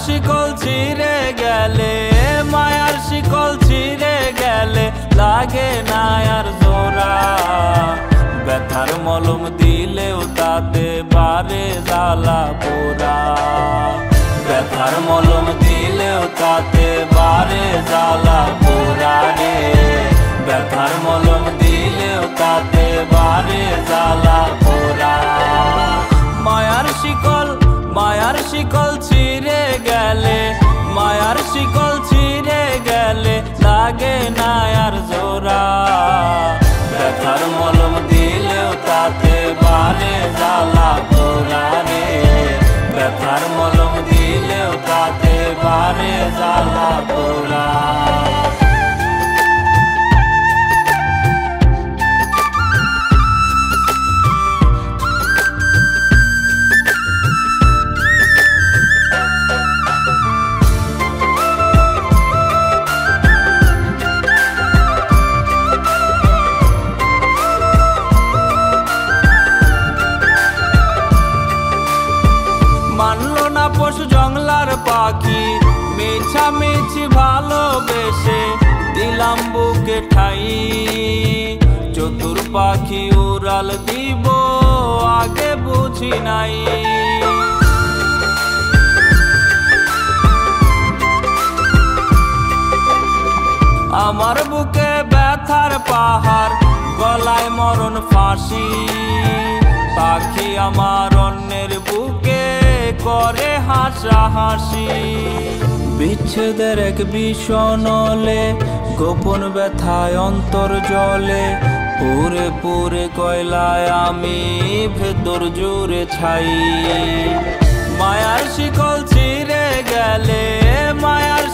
শিকল ছিঁড়ে গেলে, মায়ার শিকল ছিঁড়ে গেলে লাগে না আর জোড়া। ব্যথার মলম দিলেও তাতে বারে জ্বালা পোড়া। ব্যথার মলম দিলেও তাতে বারে জ্বালা পোড়া রে। ব্যথার মলম দিলেও তাতে বারে জ্বালা পোড়া। মায়ার শিকল ছিঁড়ে গেলে, মায়ার শিকল ছিঁড়ে গেলে লাগে না আর জোড়া। ব্যথার মলম দিলেও তাতে বারে জ্বালা পোড়া রে। ব্যথার মলম দিলেও তাতে বারে জ্বালা পোড়া। মানলো না পশু জংলার পাখি, মিছামিছি ভালোবেসে দিলাম বুকে ঠাই। চতুর পাখি উড়াল দিব আগে বুঝি নাই। আমার বুকে ব্যথার পাহাড়, গলায় মরণ ফাঁসি। পাখি আমার অন্যের বুকে করে হাসাহাসি। বিচ্ছেদের এক বিষণলে, গোপন ব্যথায় অন্তর জলে। পুরে পুরে কয়লায় আমি ভেতর জুড়ে ছাই। মায়ার শিকল ছিঁড়ে গেলে, মায়ার